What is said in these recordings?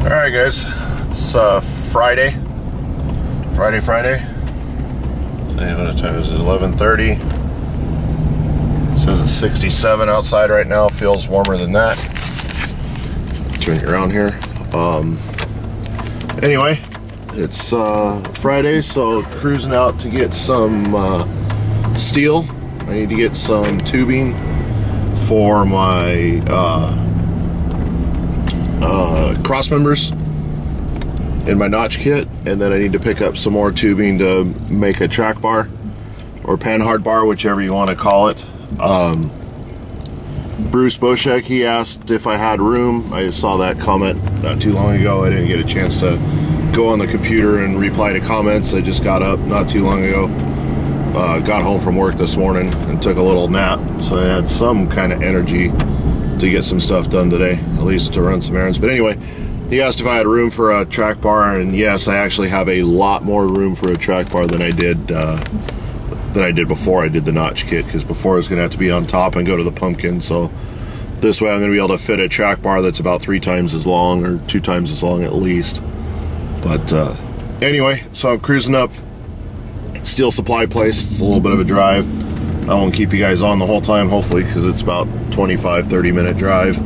Alright guys, it's Friday. Friday. What time is it? 11:30. It says it's 67 outside right now. Feels warmer than that. Turn you around here. Anyway, it's Friday, so cruising out to get some steel. I need to get some tubing for my cross members in my notch kit, and then I need to pick up some more tubing to make a track bar or panhard bar, whichever you want to call it. Bruce Boschek, he asked if I had room. I saw that comment not too long ago. I didn't get a chance to go on the computer and reply to comments. I just got up not too long ago. Got home from work this morning and took a little nap, so I had some kind of energy to get some stuff done today, at least to run some errands. But anyway, he asked if I had room for a track bar, and yes, I actually have a lot more room for a track bar than I did before I did the notch kit, because before I was going to have to be on top and go to the pumpkin. So this way I'm going to be able to fit a track bar that's about 3 times as long, or 2 times as long at least. But anyway, so I'm cruising up Steel Supply Place. It's a little bit of a drive. I won't keep you guys on the whole time, hopefully, because it's about 25-30 minute drive.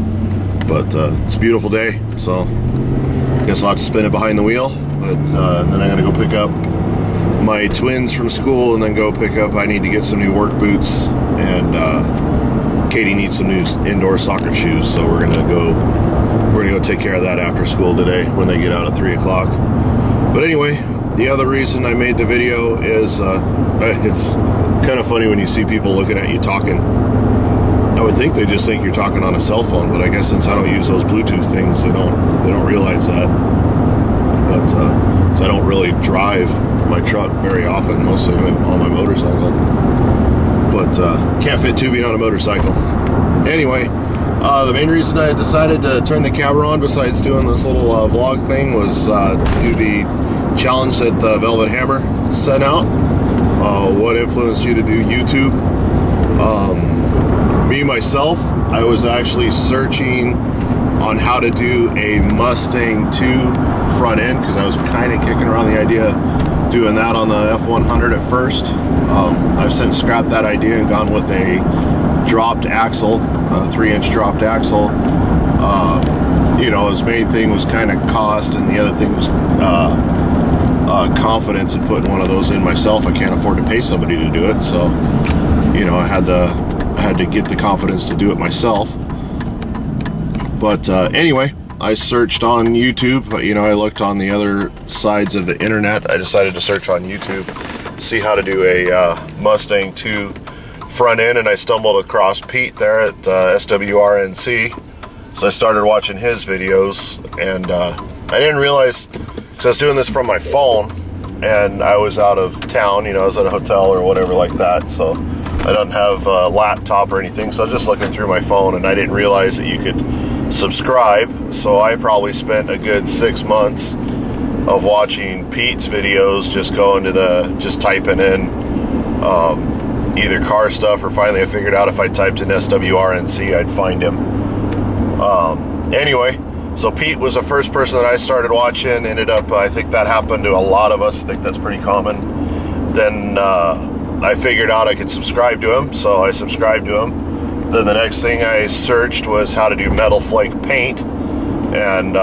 But it's a beautiful day, so I guess I'll have to spin it behind the wheel. But and then I'm gonna go pick up my twins from school, and then go pick up, I need to get some new work boots, and Katie needs some new indoor soccer shoes, so we're gonna go take care of that after school today when they get out at 3 o'clock. But anyway, the other reason I made the video is it's kind of funny when you see people looking at you talking. I would think they just think you're talking on a cell phone, but I guess since I don't use those Bluetooth things, they don't realize that. But so I don't really drive my truck very often, mostly on my motorcycle. But can't fit tubing on a motorcycle. Anyway, the main reason I decided to turn the camera on, besides doing this little vlog thing, was to do the challenge that Velvethammas sent out. What influenced you to do YouTube? Me, myself, I was actually searching on how to do a Mustang 2 front end, because I was kind of kicking around the idea of doing that on the F100 at first. I've since scrapped that idea and gone with a dropped axle, a 3-inch dropped axle. His main thing was kind of cost, and the other thing was confidence in putting one of those in myself. I can't afford to pay somebody to do it, so I had to get the confidence to do it myself. But anyway, I searched on YouTube. I looked on the other sides of the internet. I decided to search on YouTube, see how to do a Mustang 2 front end, and I stumbled across Pete there at SWRNC. So I started watching his videos, and I didn't realize, because I was doing this from my phone, and I was out of town, I was at a hotel or whatever like that, so I don't have a laptop or anything, so I was just looking through my phone, and I didn't realize that you could subscribe. So I probably spent a good 6 months of watching Pete's videos, just typing in either car stuff, or finally I figured out if I typed in SWRNC, I'd find him. Anyway, so Pete was the first person that I started watching. Ended up, I think that happened to a lot of us. I think that's pretty common. Then I figured out I could subscribe to him, so I subscribed to him. Then the next thing I searched was how to do metal flake paint, and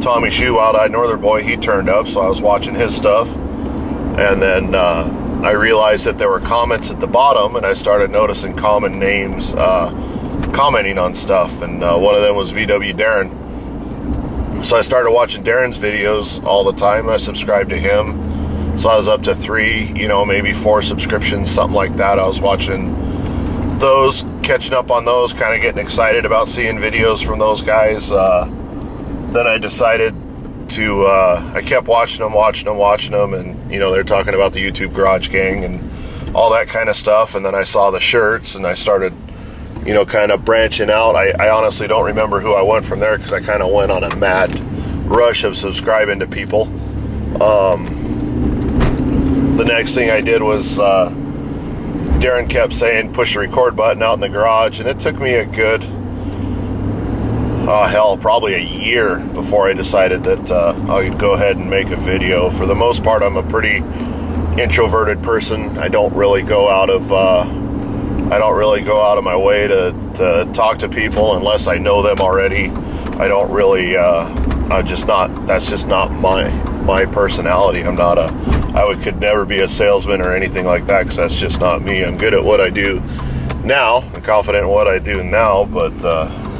Tommy Shoe, Wild Eyed Northern Boy, he turned up, so I was watching his stuff. And then I realized that there were comments at the bottom, and I started noticing common names commenting on stuff, and one of them was VW Darren. So I started watching Darren's videos all the time. I subscribed to him, so I was up to 3, maybe 4 subscriptions, something like that. I was watching those, catching up on those, kind of getting excited about seeing videos from those guys. Then I decided to, I kept watching them, and they're talking about the YouTube Garage Gang and all that kind of stuff. And then I saw the shirts, and I started kind of branching out. I honestly don't remember who I went from there, because I kind of went on a mad rush of subscribing to people. The next thing I did was Darren kept saying push the record button out in the garage, and it took me a good hell, probably a year before I decided that I would go ahead and make a video. For the most part, I'm a pretty introverted person. I don't really go out of my way to talk to people unless I know them already. I don't really. That's just not my personality. Could never be a salesman or anything like that, because that's just not me. I'm good at what I do now. I'm confident in what I do now, but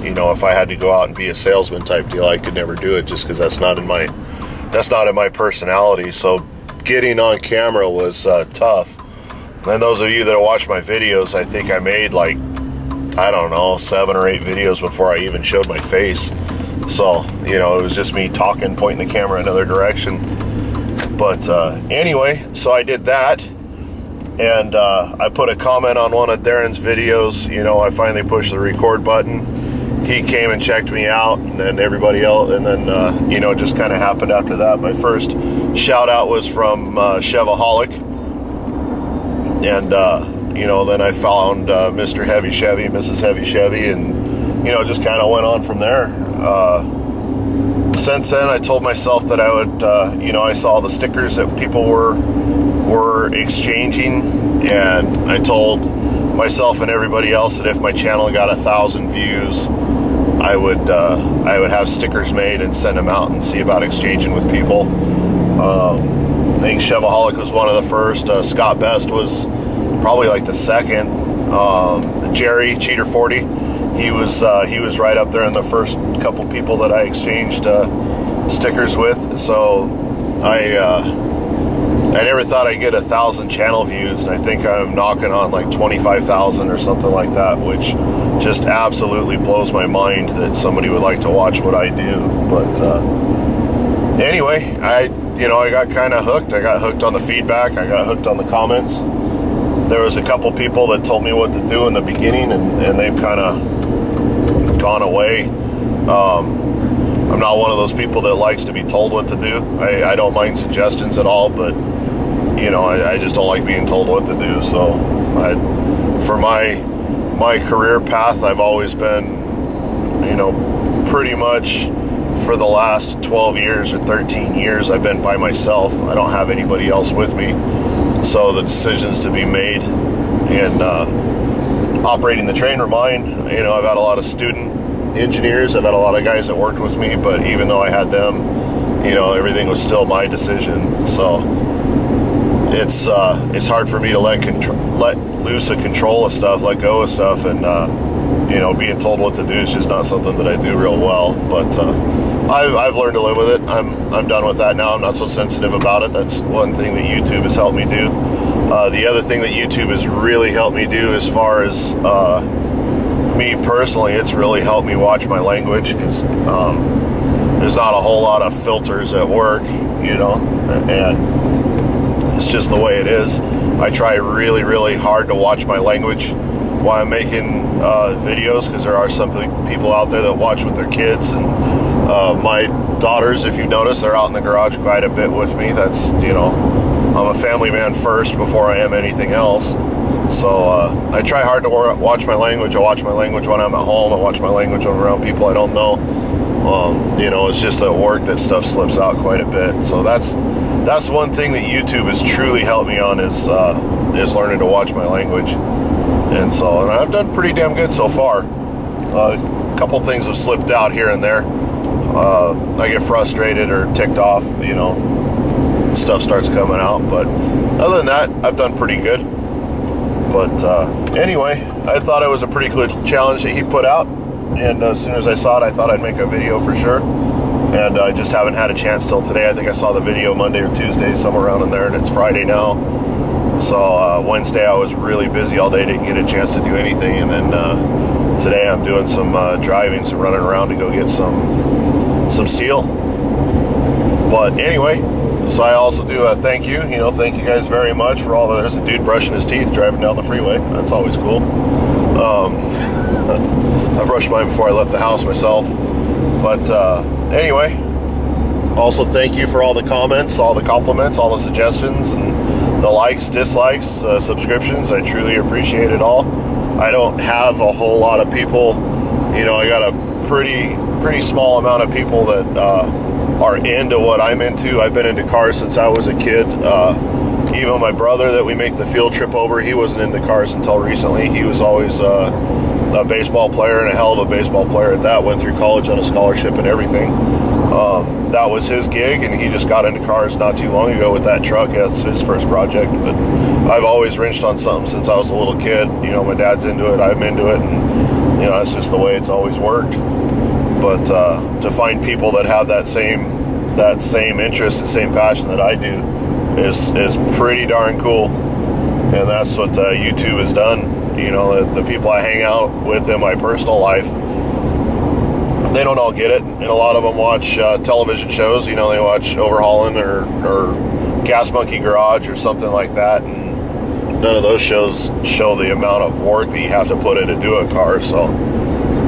if I had to go out and be a salesman type deal, I could never do it, just because that's not in my personality. So getting on camera was tough. And those of you that watch my videos, I think I made 7 or 8 videos before I even showed my face. So, it was just me talking, pointing the camera another direction. But anyway, so I did that. And I put a comment on one of Darren's videos. I finally pushed the record button. He came and checked me out, and then everybody else. And then, it just kind of happened after that. My first shout out was from Velvethammas. And, then I found Mr. Heavy Chevy, Mrs. Heavy Chevy, and, just kind of went on from there. Since then, I told myself that I would, I saw the stickers that people were exchanging, and I told myself and everybody else that if my channel got 1,000 views, I would have stickers made and send them out and see about exchanging with people. I think Chevalholic was one of the first. Scott Best was probably the second. Jerry Cheater 40, he was right up there in the first couple people that I exchanged stickers with. So I never thought I'd get 1,000 channel views, and I think I'm knocking on 25,000 or something like that, which just absolutely blows my mind that somebody would like to watch what I do. But anyway, I got kind of hooked. I got hooked on the feedback. I got hooked on the comments. There was a couple people that told me what to do in the beginning, and they've kind of gone away. I'm not one of those people that likes to be told what to do. I don't mind suggestions at all, but I just don't like being told what to do. So for my career path, I've always been, pretty much for the last 12 years or 13 years, I've been by myself. I don't have anybody else with me. So the decisions to be made, and operating the train were mine. I've had a lot of student engineers. I've had a lot of guys that worked with me, but even though I had them, everything was still my decision. So it's hard for me to let loose of control of stuff, let go of stuff, and being told what to do is just not something that I do real well. But I've learned to live with it. I'm done with that now. I'm not so sensitive about it. That's one thing that YouTube has helped me do. The other thing that YouTube has really helped me do, as far as me personally, it's really helped me watch my language, because there's not a whole lot of filters at work, and it's just the way it is. I try really, really hard to watch my language while I'm making videos, because there are some people out there that watch with their kids, and my daughters, if you've noticed, they're out in the garage quite a bit with me. That's, I'm a family man first before I am anything else. So I try hard to watch my language. I watch my language when I'm at home. I watch my language when I'm around people I don't know. It's just at work that stuff slips out quite a bit. So that's one thing that YouTube has truly helped me on, is learning to watch my language. And I've done pretty damn good so far. A couple things have slipped out here and there. I get frustrated or ticked off, stuff starts coming out. But other than that, I've done pretty good. But anyway, I thought it was a pretty good challenge that he put out. And as soon as I saw it, I thought I'd make a video for sure. And I just haven't had a chance till today. I think I saw the video Monday or Tuesday, somewhere around in there, and it's Friday now. So Wednesday I was really busy all day, didn't get a chance to do anything. And then today I'm doing some driving, some running around to go get some steel. But anyway, so I also do thank you. Thank you guys very much for all the. There's a dude brushing his teeth driving down the freeway. That's always cool. I brushed mine before I left the house myself. But anyway, also thank you for all the comments, all the compliments, all the suggestions, and the likes, dislikes, subscriptions. I truly appreciate it all. I don't have a whole lot of people You know, I got a pretty small amount of people that are into what I'm into. I've been into cars since I was a kid. Even my brother that we make the field trip over, he wasn't into cars until recently. He was always a baseball player, and a hell of a baseball player at that. Went through college on a scholarship and everything. That was his gig, and he just got into cars not too long ago with that truck. That's his first project. But I've always wrenched on something since I was a little kid. You know, my dad's into it, I'm into it, and you know, that's just the way it's always worked. But to find people that have that same interest and same passion that I do is pretty darn cool. And that's what YouTube has done. You know, the people I hang out with in my personal life, they don't all get it, and a lot of them watch television shows. You know, they watch Overhauling or Gas Monkey Garage or something like that, and none of those shows show the amount of work that you have to put in to do a car. So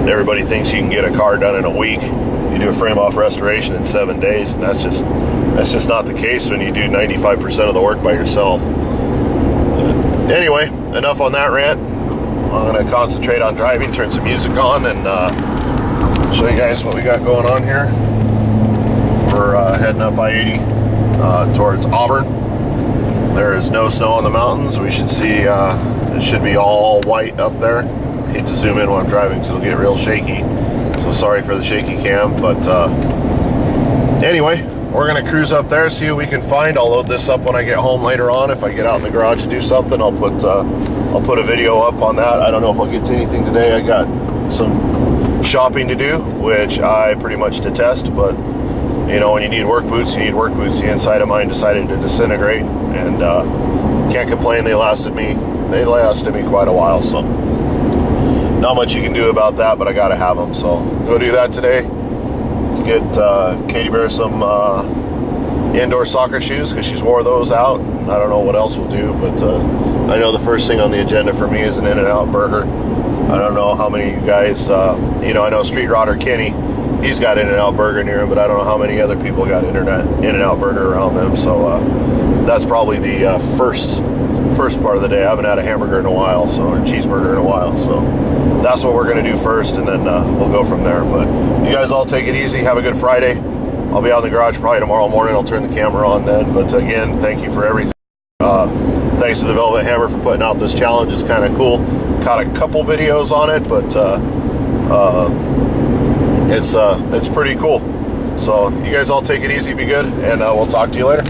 everybody thinks you can get a car done in a week. You do a frame off restoration in 7 days, and that's just not the case when you do 95% of the work by yourself. But anyway, enough on that rant. I'm going to concentrate on driving, turn some music on, and show you guys what we got going on here. We're heading up I-80 towards Auburn. There is no snow on the mountains. We should see, it should be all white up there. I hate to zoom in when I'm driving because it'll get real shaky. So sorry for the shaky cam, but anyway, we're going to cruise up there, see what we can find. I'll load this up when I get home later on. If I get out in the garage to do something, I'll put a video up on that. I don't know if I'll get to anything today. I got some shopping to do, which I pretty much detest, but you know, when you need work boots, you need work boots. The inside of mine decided to disintegrate, and can't complain. They lasted me quite a while, so not much you can do about that, but I gotta have them, so go do that today to get Katie Bear some indoor soccer shoes, because she's wore those out. I don't know what else we'll do, but I know the first thing on the agenda for me is an In-N-Out burger. I don't know how many of you guys, you know, I know Street Rodder Kenny, he's got In-N-Out burger near him, but I don't know how many other people got In-N-Out burger around them. So that's probably the first part of the day. I haven't had a hamburger in a while, or cheeseburger in a while. So that's what we're going to do first, and then we'll go from there. But you guys all take it easy. Have a good Friday. I'll be out in the garage probably tomorrow morning. I'll turn the camera on then. But again, thank you for everything. Thanks to the Velvethammas for putting out this challenge. It's kind of cool. Caught a couple videos on it, but it's pretty cool. So you guys all take it easy, be good, and we'll talk to you later.